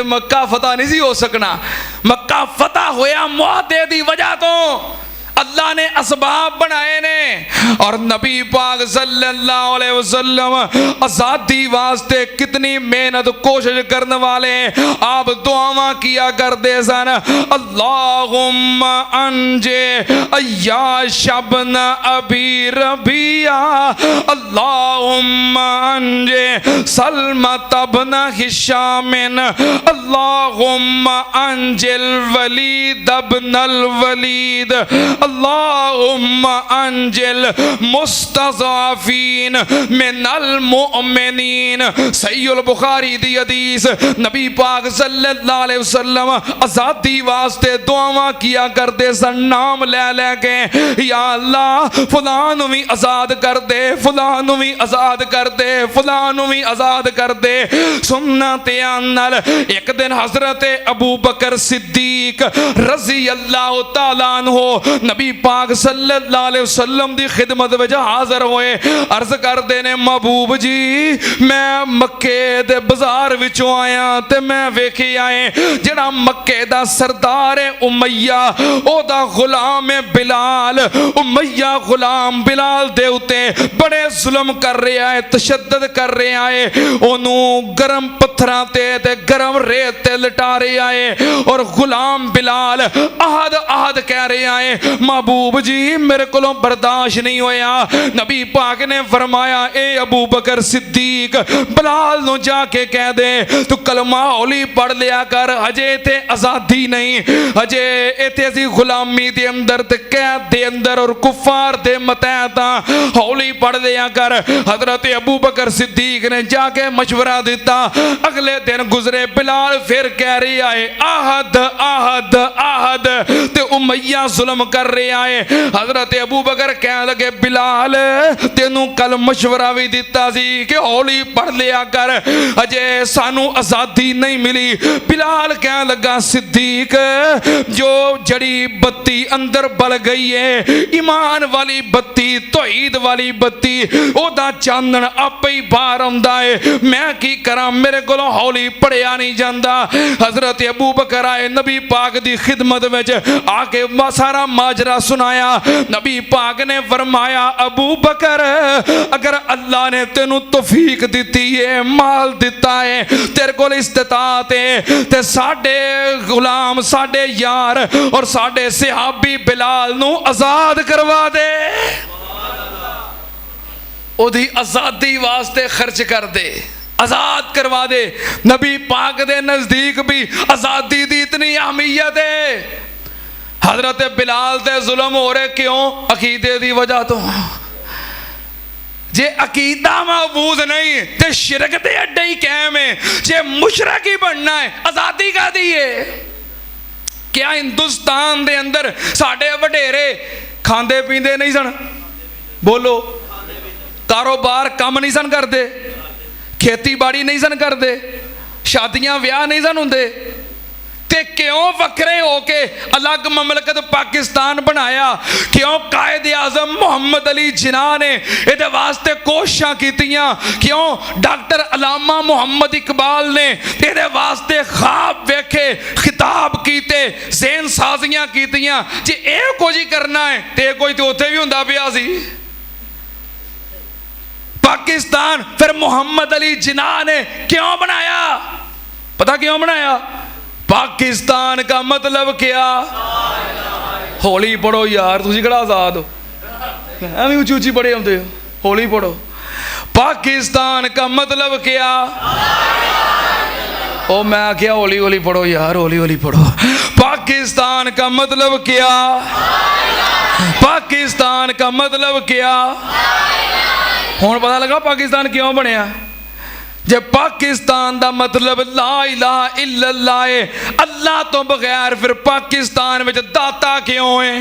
ते मक्का फतह नहीं सी हो सकना। मक्का फतह होया मुआदे दी वजह तो, अल्लाह ने असबाब बनाए ने। और नबी पाक सल्लल्लाहु अलैहि वसल्लम आज़ादी वास्ते कितनी मेहनत कोशिश करने वाले, आप दुआवा किया करते सन, अल्लाहुम्मा अंजे अय्याशबन अबी रबिया, अल्लाहुम्मा अंजे सलमत बन हिशामिन, अल्लाहुम्मा अंजिल वलीद अब्नल वलीद, अल्लाहुम्मा अंजिल मुस्तज़ाफीन मिनल मुअमिनीन। सहीहुल बुखारी दी हदीस, नबी पाक सल्लल्लाहु अलैहि वसल्लम आज़ादी वास्ते दुआवां किया करते सन, नाम ले लेके, या अल्लाह फलां नूं भी आज़ाद कर दे, फलां नूं भी आज़ाद कर दे, फलां नूं भी आज़ाद कर दे। सुन्ना ते आनल एक दिन हज़रत अबू बकर सिद्दीक रज़ी अल्लाह तआला अन्हु नबी पाक सल्लल्लाहु अलैहि वसल्लम दी खिदमत विच हाज़र होए, अर्ज करदे ने, महबूब जी मैं मक्के दे बाजार विचों आया ते मैं वेखे आए जेड़ा मक्के दा सरदार है उमैया, ओदा गुलाम है बिलाल, उमैया गुलाम बिलाल दे उते बड़े जुल्म कर रहा है, तशद्दद कर रहा है, ओनू गरम पत्थरां ते गरम रेत ते लटा रहा है, और गुलाम बिलाल आहद आहद कह रहा है, महबूब जी मेरे को बर्दाश्त नहीं होया। नबी पाक ने फरमाया, ए अबू बकर सिद्दीक बिलाल नूं जाके कह दे तू कलमा हौली पढ़ लिया कर, हजे इत्थे आज़ादी नहीं, हजे इत्थे असीं गुलामी दे अंदर ते कैद दे अंदर और कुफार दे मतहत हौली पढ़ लिया कर। हजरत अबू बकर सिद्दीक ने जाके मशवरा दिता। अगले दिन गुजरे, बिलाल फिर कह रहा है आहद आहद आहद, ते उमैया जुल्म कर रहा है। हजरत अबू बकर कह लगे, बिलाल तेनू कल मशवरा भी दिता सी कि हौली पढ़ लिया कर, अजे सानू आज़ादी नहीं मिली। बिलाल कह लगा, सिद्दीक जो जड़ी बत्ती अंदर बल गई है, ईमान वाली बत्ती, तौहीद वाली बत्ती, ओदा चानन आपे ही बाहर आंदा है, मैं की करा, मेरे को हौली पढ़िया नहीं जाता। हजरत अबू बकर आए नबी पाक दी खिदमत में आके सारा माजरा सुनाया। नबी पाक ने फरमाया, अबू बकर अगर अल्लाह ने तेनू तौफीक दी है, माल दिता है, तेरे को इस्तिताअत है, ते साडे गुलाम साडे यार और साडे सहाबी बिलाल नू आज़ाद करवा दे, ओदी आज़ादी वास्ते खर्च कर दे, आज़ाद करवा दे। नबी पाक दे नज़दीक भी आज़ादी दी इतनी अहमियत है। हजरत बिलाल ते जुल्म हो रहे क्यों? अकीदे दी वजह तो। जे अकीदा महफूज नहीं ते शिरक ते अड्डे ही कायम है। जे मुशरक ही बनना है, आज़ादी का दी है। क्या हिंदुस्तान दे अंदर साडे वडेरे खांदे पींदे नहीं सन? बोलो। कारोबार काम नहीं सन करते, खेती बाड़ी नहीं सन करते, शादियां ब्याह नहीं सन हुंदे, ते क्यों वक्रे होके अलग ममलकत पाकिस्तान बनाया? क्यों कायद आज़म मोहम्मद अली जिन्ना ने इहदे वास्ते कोशिशां कीतियां? क्यों डॉक्टर अलामा मोहम्मद इकबाल ने इहदे वास्ते ख्वाब वेखे, खिताब कीते, ज़हन साजियां कीतियां? जे इह कुछ ही करना है ते कोई तो उत्थे भी हुंदा पिया सी। पाकिस्तान फिर मोहम्मद अली जिन्ना ने क्यों बनाया? पता क्यों बनाया? पाकिस्तान का मतलब क्या? हौली पढ़ो यार, तुसी किहड़ा आज़ाद हो, एवं ऊंची ऊंची पढ़े आते हो, हौली पढ़ो। पाकिस्तान का मतलब क्या? ओ मैं आख्या हौली हौली पढ़ो यार, हौली हौली पढ़ो। पाकिस्तान का मतलब क्या? पाकिस्तान का मतलब क्या? हुण पता लगा पाकिस्तान क्यों बनया? जब पाकिस्तान दा मतलब ला इलाहा इल्लल्लाह है, अल्लाह तो बगैर फिर पाकिस्तान में दाता क्यों है?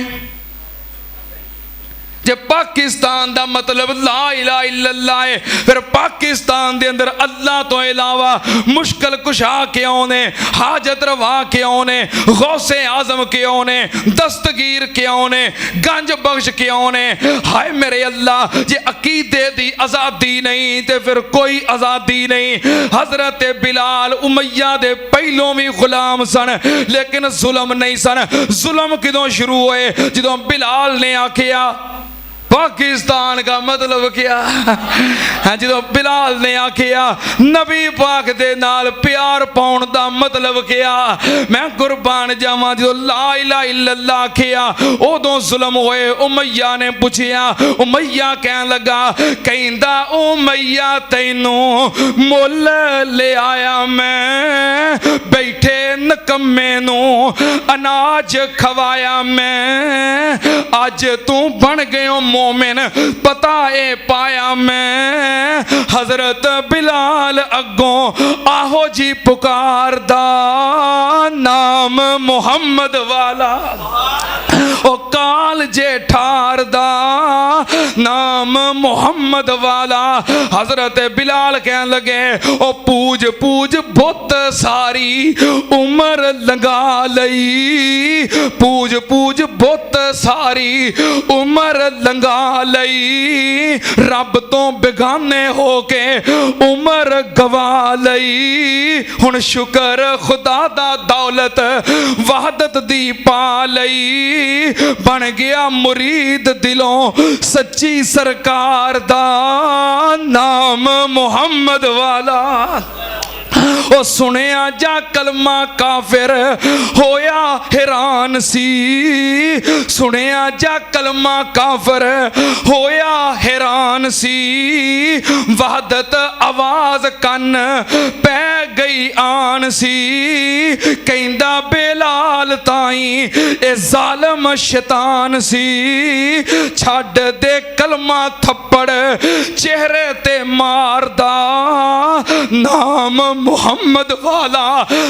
जे पाकिस्तान दा मतलब ला इलाहा इल्लल्लाह है, फिर पाकिस्तान दे अंदर अल्लाह तो इलावा मुश्किल कुशा क्यों ने, हाजत रवा क्यों ने, गौसे आजम क्यों ने, दस्तगीर क्यों ने, गंज बख्श क्यों ने। हाय मेरे अल्लाह, जे अकीदे दी आज़ादी नहीं तो फिर कोई आज़ादी नहीं। हजरत बिलाल उमैया दे पहलों भी गुलाम सन, लेकिन जुल्म नहीं सन। जुल्म किदों शुरू होए, जदों बिलाल ने आखिया पाकिस्तान का मतलब क्या है, जो बिलाल ने आखिया नबी पाक दे नाल प्यार पाउण दा मतलब क्या, मैं कुर्बान जावां। जो ला इलाहा इल्लल्लाह आखिया उदों जुल्म होए। उमैया ने पुछया, उमैया कहन लगा, कहंदा उमैया तैनू मुल ले आया मैं, बैठे नकम्मे नू अनाज खवाया मैं, अज तू बन गयो मोमिन पता ए पाया मैं। हजरत बिलाल अगों आहो जी पुकारदा नाम मुहम्मद वाला, ओ काल जे ठारदा नाम मुहम्मद वाला। हजरत बिलाल कहन लगे, ओ पूज पूज बुत सारी उम्र लगा लई, पूज पूज बुत सारी उम्र लगा लई, रब तो बेगाने होके उम्र गवा लई। हुण शुक्र खुदा दा दौलत वहदत दी पा लई, बन गया मुरीद दिलों सच्ची सरकार दा नाम मुहम्मद वाला। ओ सुनिया जा कलमा काफिर होया हैरान सी, सुनिया जा कलमा काफिर होया हैरान सी, वहदत आवाज कन पै गई आन सी। कहंदा बेलाल ताई ए जालम शैतान सी, छड्ड दे कलमा थप्पड़ चेहरे ते मारदा नाम मुहम्मद वाला।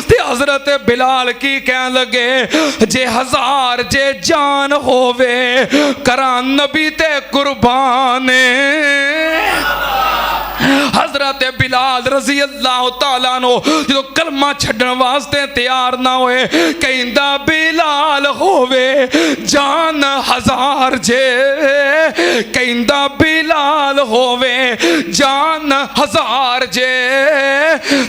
ते हजरत बिलाल की कहन लगे, जे हजार जे जान होवे करा नबी ते कुर्बान। हजरत बिलाल रजी अल्लाह तआला नो जो कलमा छड्डण वास्ते तैयार ना होए, कहंदा बिलाल होवे जान हजार जे, कहंदा बिलाल होवे जान हजार जे,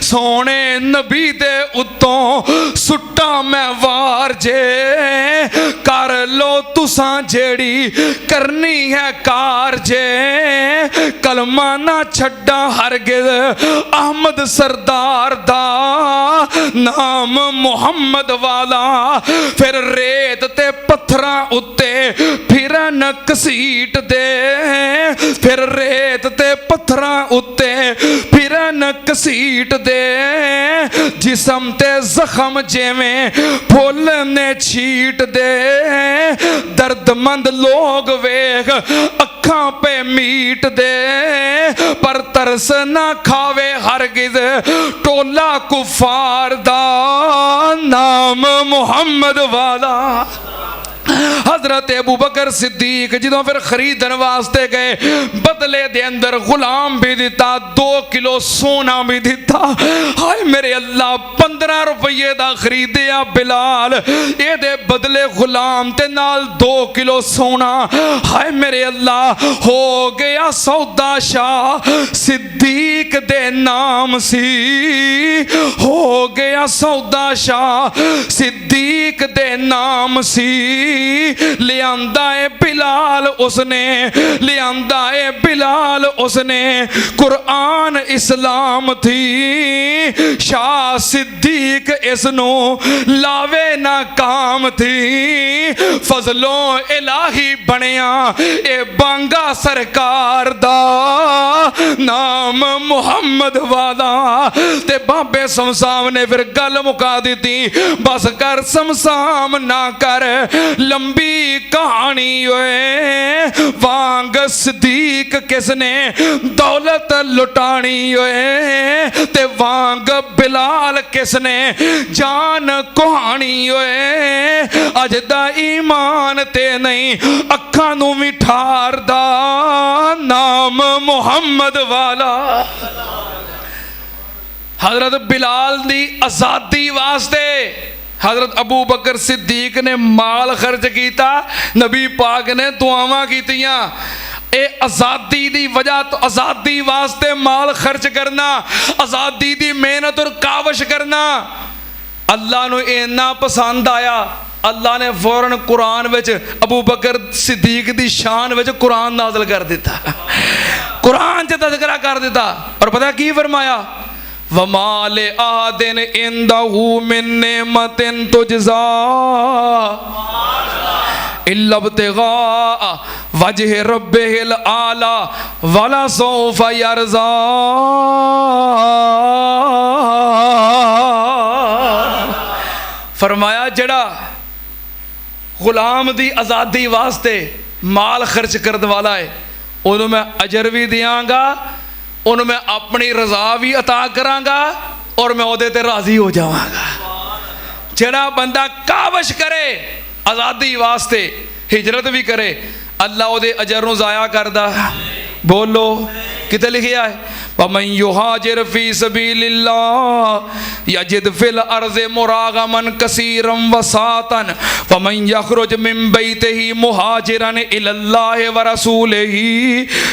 सोने नबी दे उत्तों सुट्टा मैं वार जे, कर लो तुसां जेड़ी करनी है कार जे, कलमा ना छड्डा हरगिज़ अहमद सरदार दा नाम मुहम्मद वाला। फिर रेत ते पत्थरां उत्ते फिरन घसीट दे, फिर रेत ते पत्थरां उत्ते फिरन घसीट दे, जिसम ते जख्म जिवें फुल ने छीट दे, दर्दमंद लोग वेख अखां पे मीट दे, पर तरस ना खावे हरगिज़ टोला कुफार दा नाम मुहम्मद वाला। हजरत अबू बकर सिद्दीक जो फिर खरीदन वास्ते गए, बदले दे अंदर गुलाम भी दिता, 2 किलो सोना भी दिता। हाय मेरे अल्लाह, 15 रुपये का खरीदिया बिलाल, ये बदले गुलाम ते नाल 2 किलो सोना। हाय मेरे अल्लाह, हो गया सौदा शाह सिद्दीक दे नाम सी, हो गया सौदा शाह सिद्दीक दे नाम सी। लियांदा है बिलाल उसने, लियांदा है बिलाल उसने, कुरान इस्लाम थी, शाह सिद्दीक इसनू लावे ना काम थी, फजलो इलाही बनिया ए बांगा सरकार दा नाम मुहम्मद वाला। ते बाबे समसाम ने फिर गल मुका दी, बस कर समसाम ना कर, लंबी कहानी ओए वांग सदीक किसने दौलत लुटानी ओए ते वांग बिलाल किसने जान कुहानी ओए अज दा ईमान ते नहीं अखां नूं भी ठारदा नाम मुहम्मद वाला। हजरत बिलाल दी आज़ादी वास्ते हजरत अबू बकर सिद्दीक ने माल खर्च किया, नबी पाक ने दुआवां कीतियां। ए आज़ादी दी वजह तो आज़ादी वास्ते माल खर्च करना, आज़ादी दी मेहनत और कावश करना अल्लाह नू इन्ना पसंद आया, अल्लाह ने फौरन कुरान विच अबू बकर सिद्दीक दी शान विच कुरान नाज़िल कर दिता, कुरान च तज़किरा कर दिता। और पता की फरमाया, वमाल आदिन इंदहू मिन नेमतिन तुजज़ा इल्ला इब्तिगा वजह रब्बिहिल आला वला सौफा यरज़ा। फरमाया जड़ा गुलाम दी आज़ादी वास्ते माल खर्च करने वाला है उन्होंने मैं अजर भी दियांगा, उन्होंने मैं अपनी रज़ा भी अता करांगा और मैं उहदे ते राज़ी हो जावांगा। जड़ा बंदा कावश करे आज़ादी वास्ते हिजरत भी करे अल्लाह उहदे अजर नूं ज़ाया करदा। बोलो किते लिखिया है, वमन युहाजिर फी सबीलिल्लाह यजिद फिल अर्ज़ि मुरागमन कसीरन वसातन वमन यखरुज मिन बैतिही मुहाजिरन इलल्लाहि व रसूलिही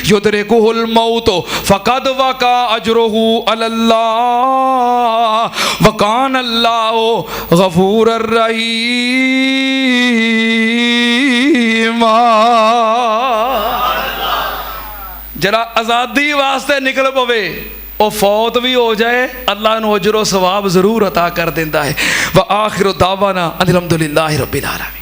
युदरिकुहुल मौत फक़द वक़ा अजरुहु अलल्लाह व कान अल्लाहु गफूरर रहीम। जरा आज़ादी वास्ते निकल पवे और फौत भी हो जाए अल्लाह नू अजर सवाब जरूर अता कर देंदा है। व आखिर दावाना अल्हम्दुलिल्लाहि रब्बिल आलमीन।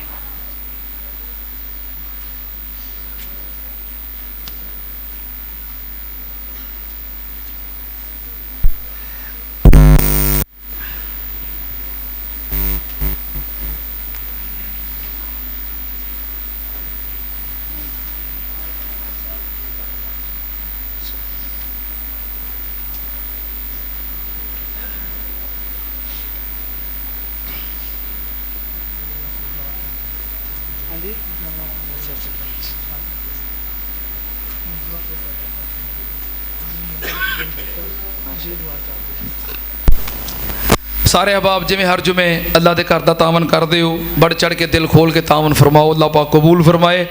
सारे अहबाब जिमें हर जुमे अल्लाह के घर का तावन करते हो बढ़ चढ़ के दिल खोल के तावन फरमाओ, अल्लाह पाक कबूल फरमाए।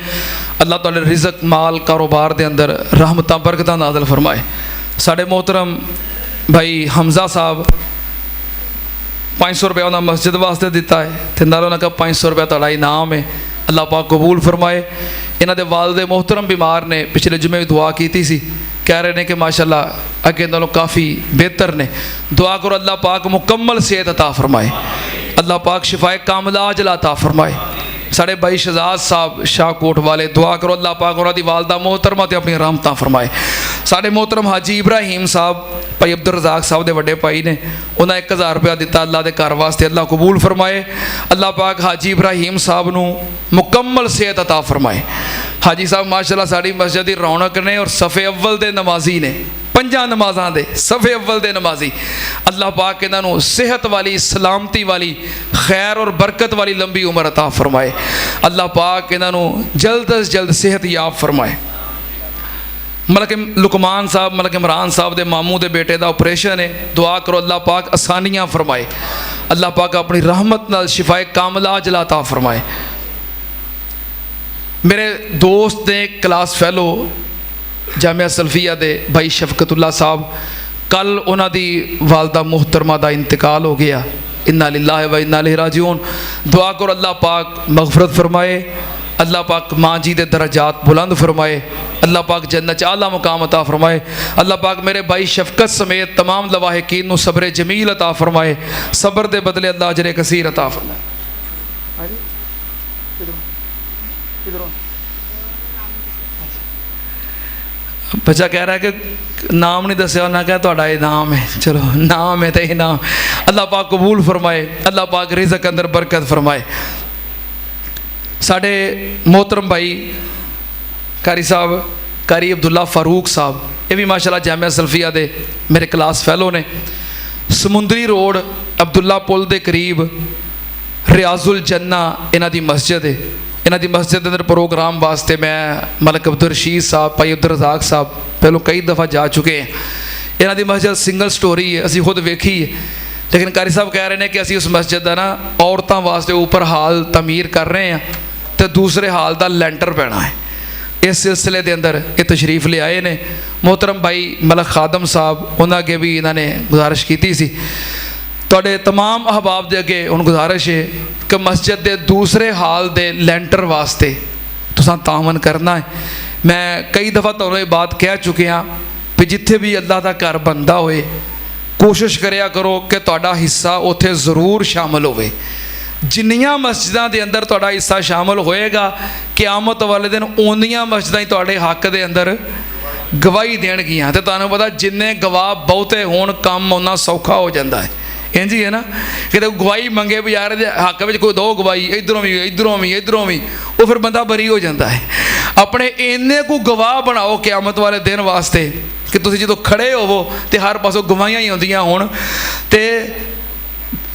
अल्लाह तुहाडे रिज़क माल कारोबार के अंदर रहमतां बरकतां नाज़िल फरमाए। साढ़े मोहतरम भाई हमजा साहब 500 रुपया उन्हें मस्जिद वास्ते दिता है तो नाल उन्होंने कहा 500 रुपया तुहाडा इनाम है, अल्लाह पाक कबूल फरमाए। इन्हां दे वालिद मोहतरम बीमार ने, पिछले जुमे भी दुआ की सी, कह रहे हैं कि माशाअल्लाह अगे नालों काफ़ी बेहतर ने। दुआ करो अल्लाह पाक मुकम्मल सेहत अता फरमाए, अल्लाह पाक शिफाए कामिला अजल अता फरमाए। साढ़े भाई शहजाद साहब शाहकोट वाले, दुआ करो अल्लाह पाक उन्होंने वालदा मोहतरमा ते अपनी रहमतां फरमाए। साढ़े मोहतरम हाजी इब्राहिम साहब भाई अब्दुल रज़ाक साहब के वड्डे भाई ने, उन्हें 1000 रुपया दिता अल्लाह के घर वास्ते, अल्लाह कबूल फरमाए। अल्लाह पाक हाजी इब्राहिम साहब नूं मुकम्मल सेहत अता फरमाए। हाजी साहब माशाअल्लाह साड़ी मस्जिद की रौनक ने और सफ़े अव्वल दे नमाजी ने, 5 नमाज़ां दे सफ़े अव्वल दे नमाजी। अल्लाह पाक इन्हों सेहत वाली, सलामती वाली, खैर और बरकत वाली लंबी उम्र अता फरमाए। अल्लाह पाक इन्हों जल्द अज जल्द सेहत याब फरमाए। मलक लुकमान साहब, मलक इमरान साहब के मामू के बेटे का ऑपरेशन है, दुआ करो अल्लाह पाक आसानियाँ फरमाए, अल्लाह पाक अपनी रहमत नाल शिफाए कामिला अजल अता फरमाए। मेरे दोस्त ने क्लास फैलो जामिया सल्फिया दे भाई शफकतुल्ला साहब, कल उन्होंने वालदा मुहतरमा का इंतकाल हो गया, इन्ना लिल्लाहि व इन्ना इलैहि राजिऊन। दुआ करो अल्लाह पाक मगफरत फरमाए, अल्लाह पाक माँ जी दे दरजात बुलंद फरमाए, अल्लाह पाक जन्नत आला मुकाम अता फरमाए। अल्लाह पाक मेरे भाई शफकत समेत तमाम लवाहिकीन नूं सब्र जमील अता फरमाए, सब्र दे बदले अल्लाह अजर कसीर अता फरमाए। बच्चा कह रहा है कि नाम नहीं दसिया, उन्हें कहा तुहाडा इनाम है, चलो नाम है तो इनाम। अल्लाह पाक कबूल फरमाए, अल्लाह पाक रिज़क अंदर बरकत फरमाए। साडे मोहतरम भाई कारी साहब कारी अब्दुल्ला फारूक साहब, ये भी माशाल्लाह जामिया सल्फिया दे मेरे क्लास फैलो ने। समुंदरी रोड अब्दुल्ला पुल के करीब रियाजुल जन्ना इन्हां दी मस्जिद है। इन्हां दी मस्जिद के अंदर प्रोग्राम वास्ते मैं मलक अब्दुल रशीद साहब, भाई अब्दुल रज़ाक साहब पहलों कई दफ़ा जा चुके हैं। इन्हां दी मस्जिद सिंगल स्टोरी है, असी खुद वेखी है, लेकिन कारी साहब कह रहे हैं कि असी उस मस्जिद का ना औरतों वास्ते ऊपर हाल तमीर कर रहे हैं तो दूसरे हाल का लैंटर पैना है। इस सिलसिले के अंदर ये तशरीफ़ ले आए ने मोहतरम भाई मलक खादम साहब, उन्होंने अगे भी इन्होंने गुजारिश की सी। तुहाडे तमाम अहबाब के अगे हुण गुजारिश है कि मस्जिद के दूसरे हाल के लैंटर वास्ते तुसां तावन करना है। मैं कई दफ़ा तुहानूं ये बात कह चुकिया भी जिथे भी अल्लाह का घर बनता होए कोशिश करिया करो कि तुहाडा हिस्सा उत्थे ज़रूर शामिल होवे। जिन्नियां मस्जिदां दे अंदर तुहाडा हिस्सा शामिल होएगा, क़यामत वाले दिन उन्नियां मस्जिदां ही तुहाडे हक दे अंदर गवाही देणगियां। ते तुहानूं पता जिन्ने गवाह बहुते होण काम उन्ना सौखा हो जाता है। इंज ही है ना, कि गवाही मंगे भी यार हक में कोई दो गवाही, इधरों भी इधरों भी इधरों भी, वो फिर बंदा बरी हो जाता है। अपने इन्ने को गवाह बनाओ क़यामत वाले दिन वास्ते कि तुसीं जो खड़े होवो तो हर पासों गवाहियां ही आउंदियां होण। ते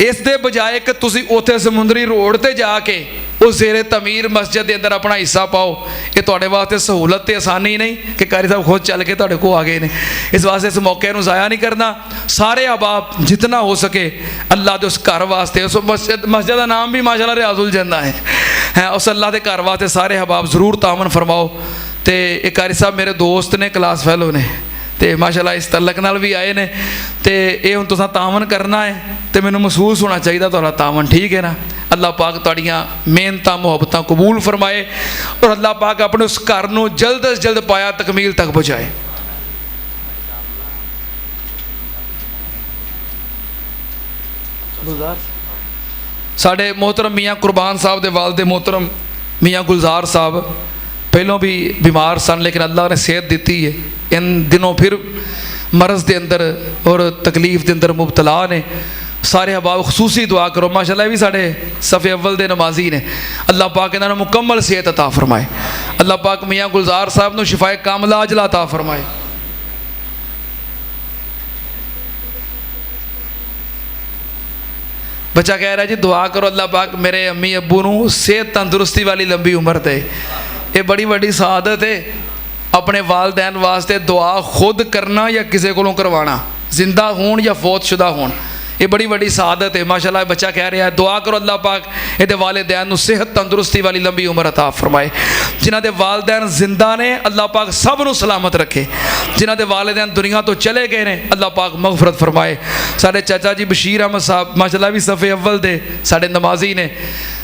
इस दे बजाय कि तुसीं उत्थे समुंदरी रोड ते जाके उस ज़ेरे तमीर मस्जिद के अंदर अपना हिस्सा पाओ, ये तुहाडे वास्ते सहूलत ते आसानी नहीं कि कारी साहब खुद चल के तुहाडे को आ गए ने। इस वास्ते इस मौके नूं ज़ाया नहीं करना। सारे अहबाब जितना हो सके अल्लाह दे उस घर वास्ते, उस मस्जिद का नाम भी माशाल्लाह रियाजुल जन्ना है, उस अल्लाह के घर वास्ते सारे अहबाब ज़रूर तावन फरमाओ। तो एक कारी साहब मेरे दोस्त ने, क्लास फैलो ने, तो माशाल्लाह इस तलक नाल भी आए ने। तो ये हुण तुसां तावन करना है तो मैनूं महसूस होना चाहिए तुहाडा तावन, ठीक है ना। अल्लाह पाक तुहाड़ियां मेहनतां मुहब्बतां कबूल फरमाए और अल्लाह पाक अपने उस घर नूं जल्द अज जल्द पाया तकमील तक पहुँचाए। साडे मोहतरम मियाँ कुरबान साहब दे वालदे मोहतरम मियाँ गुलजार साहब पहलों भी बीमार सन, लेकिन अल्लाह ने सेहत दी है। इन दिनों फिर मरज़ के अंदर और तकलीफ़ के अंदर मुबतला ने। सारे अहबाब खसूसी दुआ करो, माशाल्लाह भी साढ़े सफ़े अव्वल दे नमाजी ने। अल्लाह पाक इन्होंने मुकम्मल सेहत अता फरमाए। अल्लाह पाक मियाँ गुलजार साहब को शिफाए कामला अजला अता फरमाए। बच्चा कह रहा है जी दुआ करो अल्लाह पाक मेरे अम्मी अब्बू नूं सेहत तंदुरुस्ती वाली लंबी उम्र दे। ये बड़ी बड़ी शहादत है, अपने वालदैन वास्ते दुआ खुद करना या किसी को करवाना, जिंदा होण या फौतशुदा होण, ये बड़ी बड़ी शहादत है। माशाल्लाह बच्चा कह रहा है दुआ करो अल्लाह पाक ये वालिदैन नूं सेहत तंदुरुस्ती वाली लंबी उम्र अता फरमाए। जिन्हां दे वालिदैन जिंदा ने अल्लाह पाक सब नूं सलामत रखे, जिन्हां दे वालिदैन दुनिया तो चले गए ने अल्लाह पाक मगफरत फरमाए। साडे चाचा जी बशीर अहमद साहब माशाल्लाह भी सफ़े अव्वल दे साडे नमाजी ने,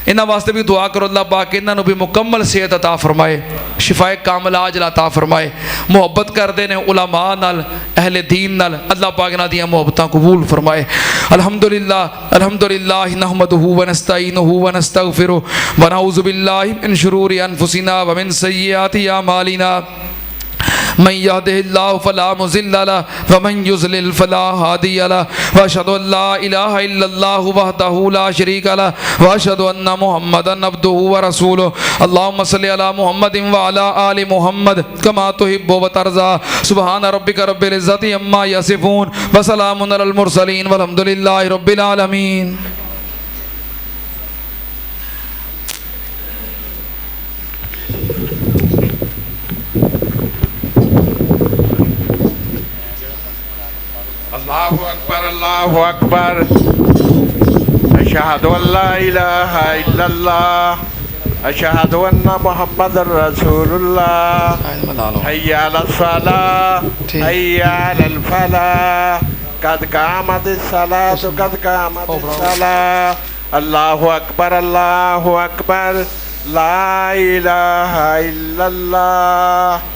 इन्हां वास्ते भी दुआ करो अल्लाह पाक इन्हां नूं भी मुकम्मल सेहत अता फरमाए, शिफाए कामला अजला अता फरमाए। मुहब्बत करते ने उलमा नाल, अहले दीन नाल, अल्लाह पाक इन्हां दियां मुहब्बतां कबूल फरमाए। अल्हम्दुलिल्लाह अल्हम्दुलिल्लाह नहमदुहु व नस्तईनुहु व नस्तगफिरुहु व नऊज़ु बिल्लाहि मिन शुरूरि अनफुसिना व मिन सय्यिआति अमालिना। मन यहदिहिल्लाहु फला मुज़िल्ल लहु व मन युज़लिल फला हादिय लहु व अशहदु अल्ला इलाहा इल्लल्लाहु वहदहु ला शरीका लहु व अशहदु अन्ना मुहम्मदन अब्दुहु व रसूलुहु। अल्लाहुम्मा सल्लि अला मुहम्मदिन व अला आलि मुहम्मद कमा तुहिब्बु व तर्ज़ा। सुब्हान रब्बिका रब्बिल इज़्ज़ति अम्मा यसिफून व सलामुन अलल मुरसलीन वल्हम्दुलिल्लाहि रब्बिल आलमीन। अल्लाहु अकबर अल्लाहु अकबर अशहदु अल्ला इलाहा इल्लल्लाह अशहदु अन्ना मुहम्मदर रसूलुल्लाह हय्या अलस सलाह हय्या अलल फलाह कद कामतिस सलातु कद कामतिस सलाह। अल्लाहु अकबर ला इलाहा इल्लल्लाह।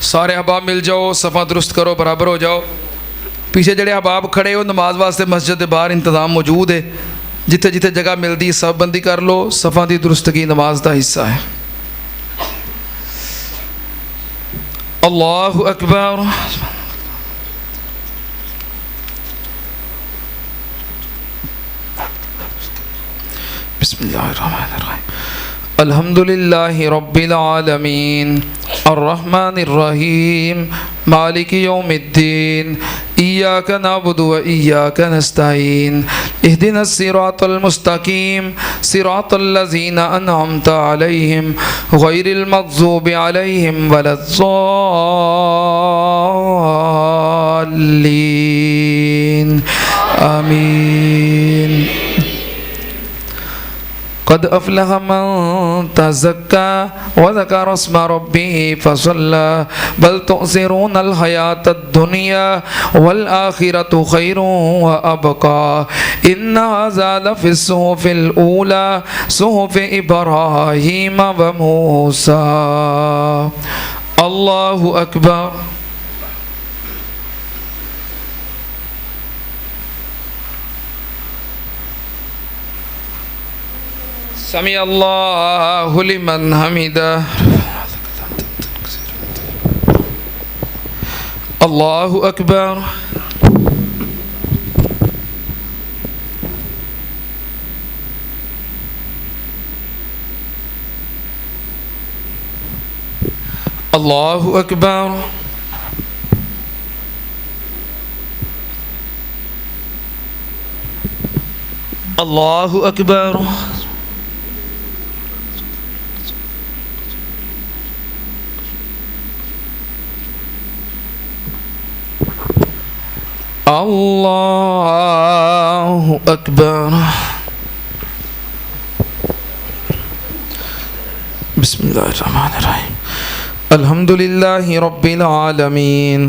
सारे अहबाब मिल जाओ, सफ़ा दुरुस्त करो, बराबर हो जाओ। पीछे जड़े अहबाब खड़े हो नमाज वास्ते मस्जिद के बाहर इंतज़ाम मौजूद है, जिथे जिथे जगह मिलती सब बंदी कर लो, सफ़ा की दुरुस्तगी नमाज का हिस्सा है। अल्लाहु अकबर। बिस्मिल्लाहिर्रहमानिर्रहीम। अल्हम्दुलिल्लाहि रब्बिल आलमीन अर्रहमानिर्रहीम मालिकि यौमिद्दीन इय्याका नअबुदु व इय्याका नस्तईन इहदिनस सिरातल मुस्तकीम सिरातल लज़ीना अनअमता अलैहिम गैरिल मग़ज़ूबि अलैहिम वलद्दाल्लीन आमीन। क़द अफ़लह मन तज़क्का व ज़करा अस्म रब्बिह फ़सल्ला बल तुअसिरूनल हयातद दुनिया वल आखिरतु खैरुन व अबक़ा इन्न हाज़ा लफ़िस सुहुफ़िल ऊला सुहुफ़ि इब्राहीम व मूसा। अल्लाहु अकबर। समी अल्लाहु लिमन हमिदा। अल्लाहु अकबर। अल्लाहु अकबर। अल्लाहु अकबर। अल्लाहु अकबर। बिस्मिल्लाहिर्रहमानिर्रहीम। अल्हम्दुलिल्लाहि रब्बिल आलमीन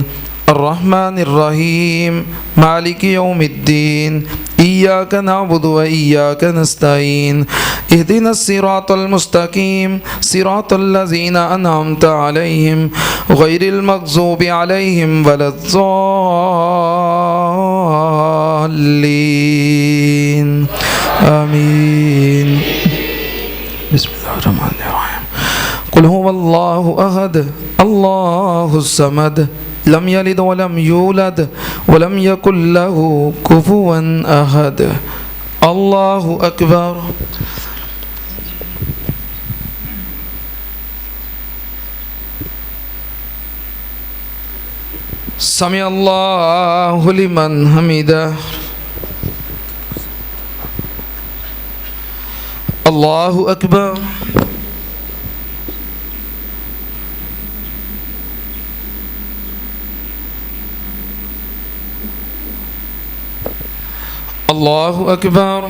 अर्रहमानिर्रहीम मालिकि यौमिद्दीन इय्याका नअबुदु व इय्याका नस्तईन इहदिनस सिरातल मुस्तकीम सिरातल लज़ीना अनअमता अलैहिम गैरिल मग़ज़ूबि अलैहिम वलद्दाल्लीन आमीन। बिस्मिल्लाहिर्रहमानिर्रहीम। कुल हुवल्लाहु अहद अल्लाहुस समद लम यलिद व लम यूलद व लम यकुल लहू कुफुवन अहद। अल्लाहु अकबर। समी अल्लाहु लिमन हमिदा। अल्लाहु अकबर। अल्लाहु अकबर।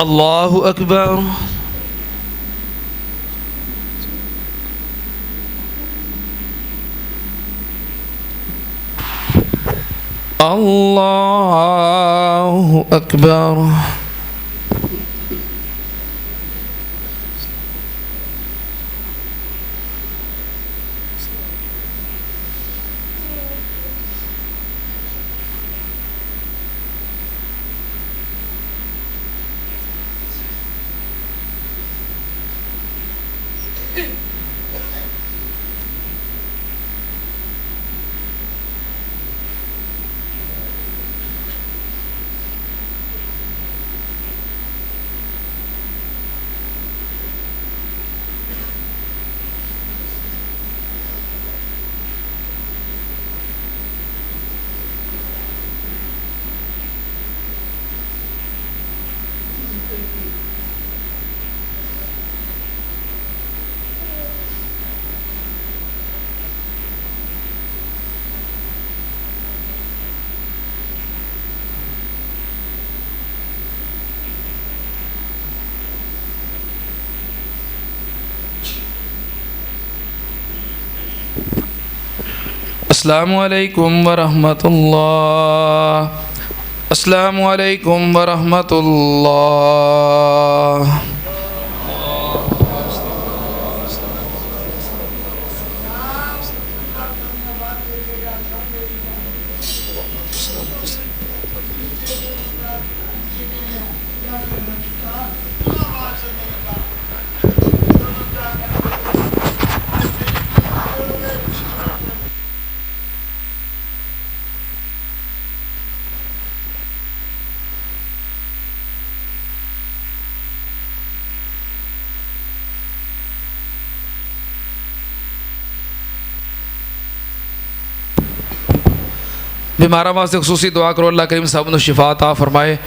अल्लाहु अकबर। अल्लाहु अकबर। अस्सलामु अलैकुम वरहमतुल्लाह। अस्सलामु अलैकुम वरहमतुल्लाह। बीमारा वास्ते खसूसी दुआ करो अल्लाह करीम साहब नूं शिफा अता फरमाए।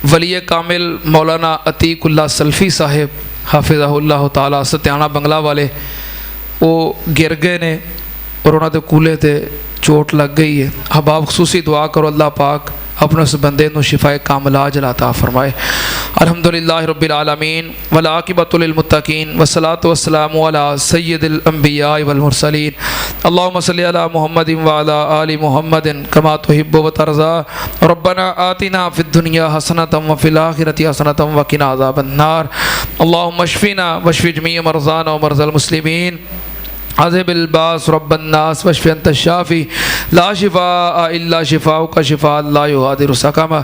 वली कामिल मौलाना अतीकुल्ला सल्फी साहिब हाफिज़हुल्लाह ताला सत्याना बंगला वाले वो गिर गए ने और उन्होंने कूले ते चोट लग गई है। हबाब खसूसी दुआ करो अल्लाह पाक अपने उस बंदे नूं शिफाए कामिला अता फरमाए। अल्हम्दुलिल्लाहि रब्बिल आलमीन वल आकिबतुल लिल मुत्तकीन वस्सलातु वस्सलामु अला सय्यिदिल अंबिया वल मुरसलीन अल्लाहुम्मा सल्लि अला मुहम्मदिन व अला आलि मुहम्मदिन कमा तुहिब्बु व तर्ज़ा रब्बना आतिना फिद दुनिया हसनतम व फिल आखिरति हसनतम व क़िना अज़ाबन नार अल्लाहुम्मा अश्फिना वश्फि जमीअ मरज़ाना व मरज़ल मुस्लिमीन अज़हिबिल बास रब्बन नास वश्फि अंत शाफ़ी ला शिफ़ा इल्ला शिफ़ाउका शिफ़ा ला युग़ादिरु सक़मा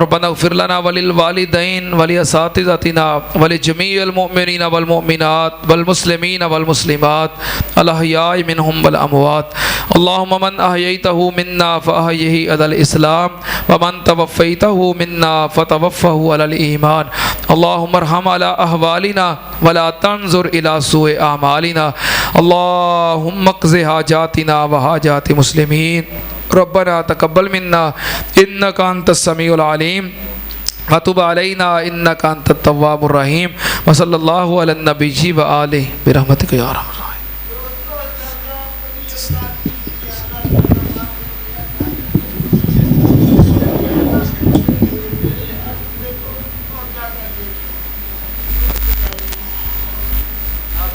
रब्बना इग़फ़िर लना वलिल वालिदैन वलि असातिज़तिना वलि जमीइल मुमिनीना वल मुमिनात वल मुस्लिमीना वल मुस्लिमात अल अहयाइ मिनहुम वल अमवात अल्लाहुम्मा मन अहयैतहु मिन्ना फ़अहयिही अलल इस्लाम व मन तवफ़्फ़ैतहु मिन्ना फ़तवफ़्फ़हु अलल ईमान अल्लाहुम्मा अरहम अला अहवालिना वला तंज़ुर इला सूइ आमालिना अल्लाहुम्मा क़ज़ि हाजातिना व हाजाति मुस्लिमीन रब्बना तक़ब्बल मिन्ना इन्नका अंतस समीउल अलीम व तुब अलैना इन्नका अंतत तव्वाबुर रहीम व सल्लल्लाहु अला नबिय्यि व आलिहि बिरहमतिका या रहमान।